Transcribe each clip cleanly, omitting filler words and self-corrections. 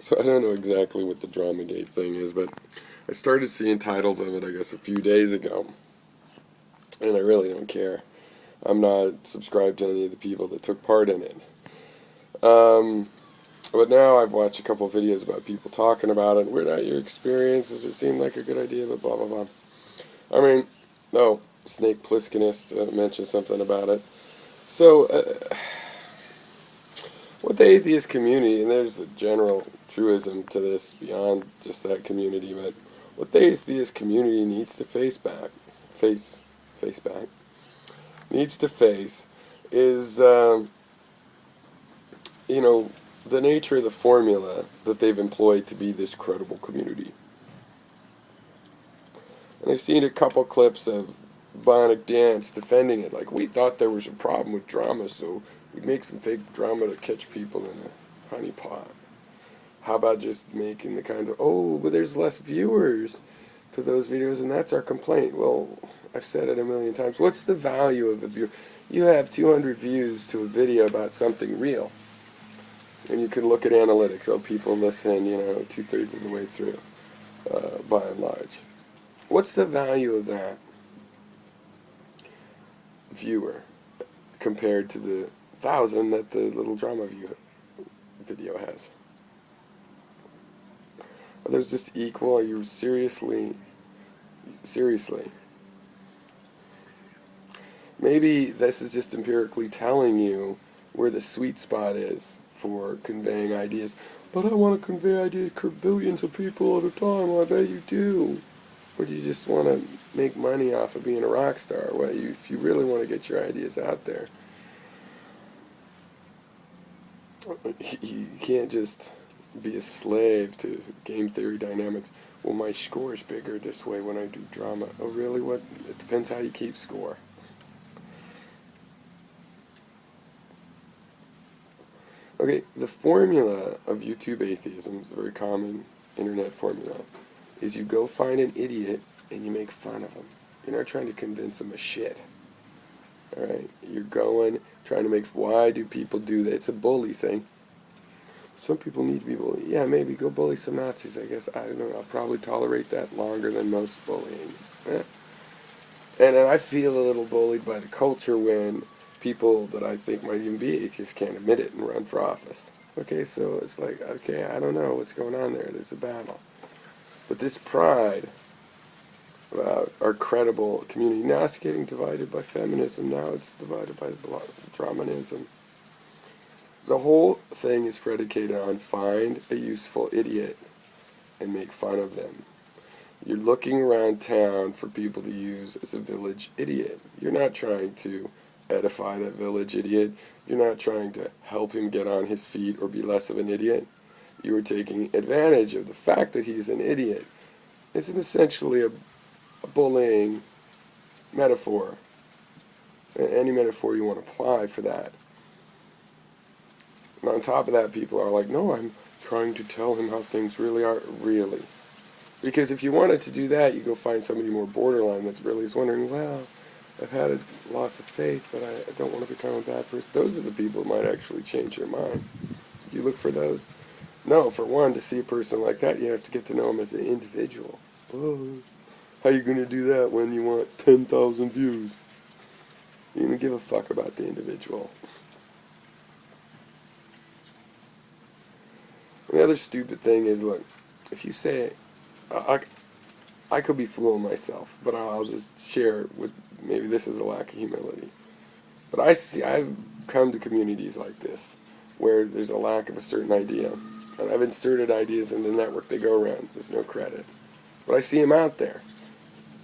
So I don't know exactly what the Dramagate thing is, but I started seeing titles of it, I guess, a few days ago, and I really don't care. I'm not subscribed to any of the people that took part in it. Um, but now I've watched a couple of videos about people talking about it. Were not your experiences? It seemed like a good idea, but blah blah blah. I mean, oh, Snake Plisskenist mentioned something about it. So, what the atheist community, and there's a general truism to this beyond just that community, but what the atheist community needs to face back, needs to face is, you know, the nature of the formula that they've employed to be this credible community. And I've seen a couple clips of Bionic Dance defending it, like, we thought there was a problem with drama, so we'd make some fake drama to catch people in a honey pot. How about just making the kinds of, oh, but there's less viewers to those videos, and that's our complaint. Well, I've said it a million times. What's the value of a view? You have 200 views to a video about something real, and you can look at analytics. Oh, people listen, you know, 2/3 of the way through, by and large. What's the value of that viewer compared to the 1,000 that the little drama video has? Are those just equal? Are you seriously? Maybe this is just empirically telling you where the sweet spot is for conveying ideas. But I want to convey ideas to billions of people at a time. Well, I bet you do. Or do you just want to make money off of being a rock star? Well, if you really want to get your ideas out there, you can't just be a slave to game theory dynamics. Well, my score is bigger this way when I do drama. Oh, really? What? It depends how you keep score. Okay, the formula of YouTube atheism is a very common internet formula. Is you go find an idiot and you make fun of him. You're not trying to convince him of shit. Alright? You're going, trying to make, why do people do that? It's a bully thing. Some people need to be bullied. Yeah, maybe go bully some Nazis, I guess. I don't know. I'll probably tolerate that longer than most bullying. Eh. And I feel a little bullied by the culture when people that I think might even be atheists can't admit it and run for office. Okay, so it's like, okay, I don't know what's going on there. There's a battle. But this pride about our credible community, now it's getting divided by feminism, now it's divided by Dramanism. The whole thing is predicated on find a useful idiot and make fun of them. You're looking around town for people to use as a village idiot. You're not trying to edify that village idiot. You're not trying to help him get on his feet or be less of an idiot. You are taking advantage of the fact that he's an idiot. It's essentially a bullying metaphor. Any metaphor you want to apply for that. And on top of that, people are like, no, I'm trying to tell him how things really are. Really. Because if you wanted to do that, you go find somebody more borderline that really is wondering, well, I've had a loss of faith, but I don't want to become a bad person. Those are the people that might actually change their mind. You look for those. No, for one, to see a person like that, you have to get to know him as an individual. Oh, how are you going to do that when you want 10,000 views? You don't give a fuck about the individual. And the other stupid thing is, look, if you say, I could be fooling myself, but I'll just share with, maybe this is a lack of humility. But I've come to communities like this, where there's a lack of a certain idea. And I've inserted ideas in the network, they go around, there's no credit. But I see them out there.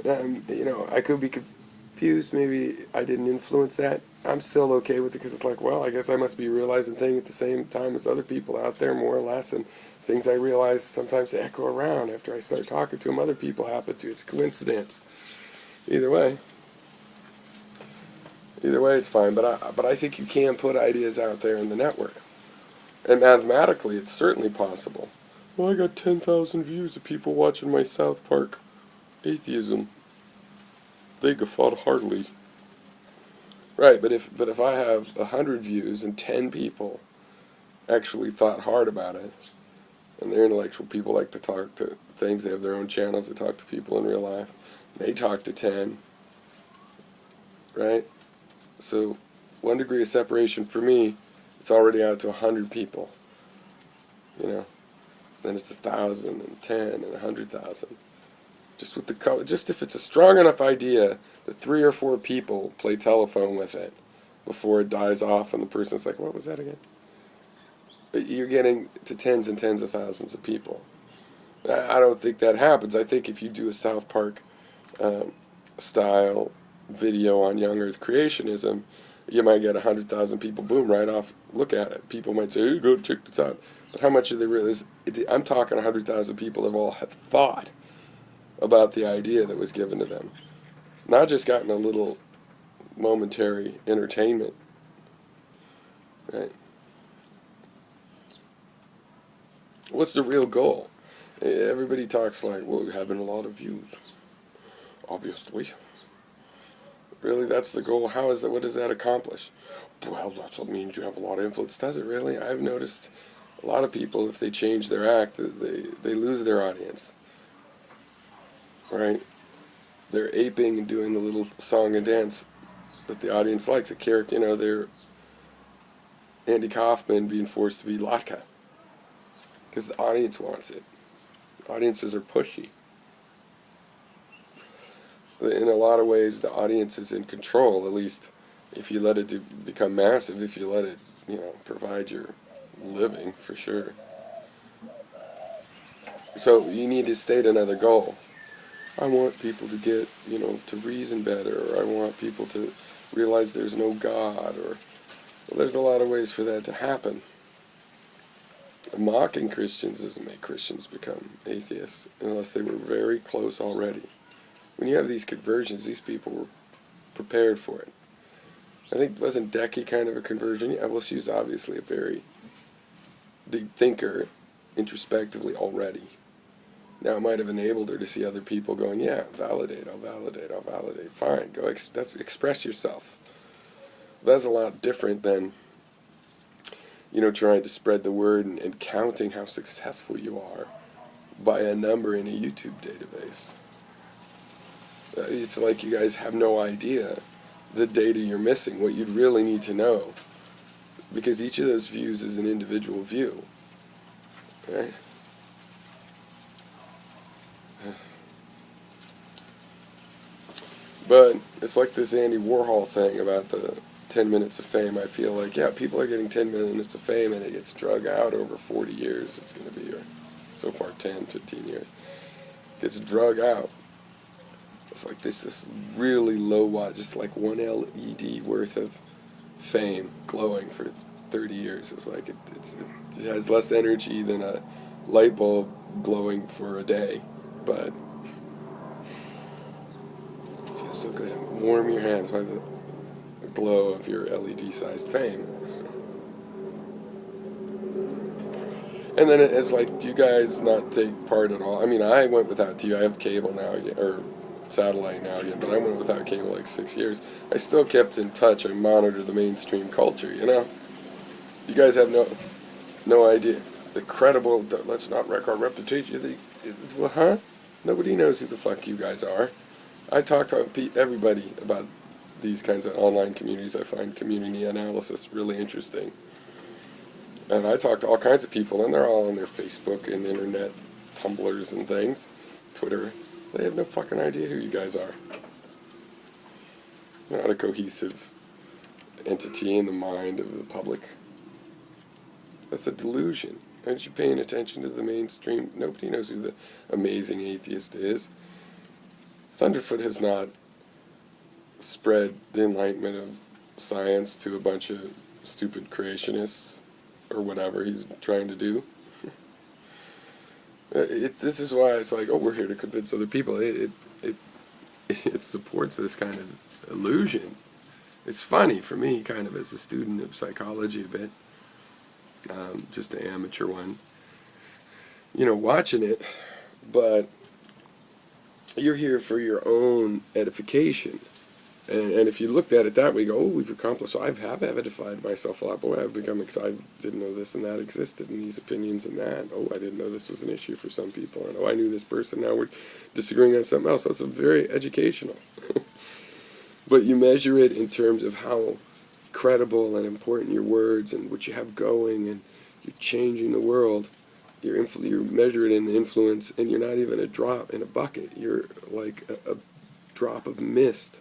You know, I could be confused, maybe I didn't influence that. I'm still okay with it because it's like, well, I guess I must be realizing things at the same time as other people out there, more or less, and things I realize sometimes echo around after I start talking to them. Other people happen to. It's coincidence. Either way, it's fine. But I think you can put ideas out there in the network, and mathematically, it's certainly possible. Well, I got 10,000 views of people watching my South Park atheism. They guffawed heartily. Right, but if I have 100 views and 10 people actually thought hard about it, And they're intellectual people, like to talk to things. They have their own channels. They talk to people in real life. They talk to 10, right? So 1 degree of separation for me, it's already out to 100 people. You know, then it's 1,000 and 10 and 100,000. Just with the just if it's a strong enough idea that 3 or 4 people play telephone with it before it dies off, and the person's like, "What was that again?" But you're getting to tens and tens of thousands of people. I don't think that happens. I think if you do a South Park style video on young Earth creationism, you might get 100,000 people, boom, right off, look at it. People might say, hey, go check this out. But how much do they realize? I'm talking 100,000 people that all have thought about the idea that was given to them. Not just gotten a little momentary entertainment, right? What's the real goal? Everybody talks like, well, we're having a lot of views, obviously. Really, that's the goal? How is that? What does that accomplish? Well, that's what means you have a lot of influence. Does it really? I've noticed a lot of people, if they change their act, they lose their audience. Right? They're aping and doing the little song and dance that the audience likes. A character, they're Andy Kaufman being forced to be Latka. Because the audience wants it. Audiences are pushy. In a lot of ways, the audience is in control, at least if you let it become massive, if you let it, provide your living, for sure. So you need to state another goal. I want people to get, to reason better, or I want people to realize there's no God, or well, there's a lot of ways for that to happen. Mocking Christians doesn't make Christians become atheists, unless they were very close already. When you have these conversions, these people were prepared for it. I think, wasn't Decky kind of a conversion? Yeah, well, she was obviously a very big thinker, introspectively already. Now, it might have enabled her to see other people going, yeah, validate, I'll validate, fine, go express yourself. That's a lot different than, trying to spread the word and counting how successful you are by a number in a YouTube database. It's like you guys have no idea the data you're missing, what you'd really need to know. Because each of those views is an individual view. Right? But it's like this Andy Warhol thing about the 10 minutes of fame. I feel like, yeah, people are getting 10 minutes of fame and it gets drug out over 40 years. It's going to be, or so far 10, 15 years. It gets drug out. It's like this really low watt, just like 1 LED worth of fame glowing for 30 years. It's like it has less energy than a light bulb glowing for a day, but it feels so good. Warm your hands by the glow of your LED-sized fame. And then it's like, do you guys not take part at all? I mean, I went without TV. I have cable now, or satellite now again, but I went without cable like 6 years. I still kept in touch. I monitor the mainstream culture, You guys have no idea. The credible, let's not wreck our reputation. Well, huh? Nobody knows who the fuck you guys are. I talk to everybody about these kinds of online communities. I find community analysis really interesting. And I talk to all kinds of people, and they're all on their Facebook and internet, Tumblrs and things, Twitter. They have no fucking idea who you guys are. You're not a cohesive entity in the mind of the public. That's a delusion. Aren't you paying attention to the mainstream? Nobody knows who the amazing atheist is. Thunderfoot has not spread the enlightenment of science to a bunch of stupid creationists or whatever he's trying to do. This is why it's like, oh, we're here to convince other people. It supports this kind of illusion. It's funny for me, kind of as a student of psychology a bit, just an amateur one, watching it, but you're here for your own edification. And if you looked at it that way, you go, oh, we've accomplished. So I have edified myself a lot. Boy, I've become excited. Didn't know this and that existed, and these opinions and that. Oh, I didn't know this was an issue for some people. And oh, I knew this person. Now we're disagreeing on something else. So it's very educational. But you measure it in terms of how credible and important your words and what you have going, and you're changing the world. You measure it in influence, and you're not even a drop in a bucket. You're like a drop of mist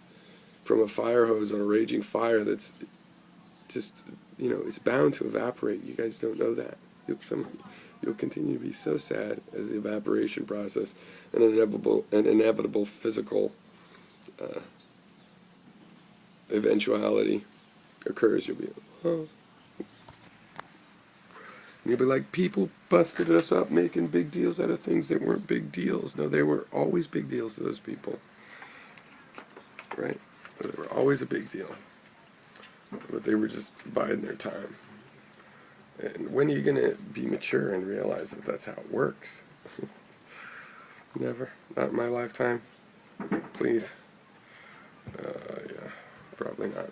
from a fire hose on a raging fire that's just, it's bound to evaporate. You guys don't know that. You'll continue to be so sad as the evaporation process and inevitable physical eventuality occurs. You'll be, oh. You'll be like, people busted us up making big deals out of things that weren't big deals. No, they were always big deals to those people. Right? They were always a big deal. But they were just biding their time. And when are you going to be mature and realize that that's how it works? Never. Not in my lifetime. Please. Yeah, probably not.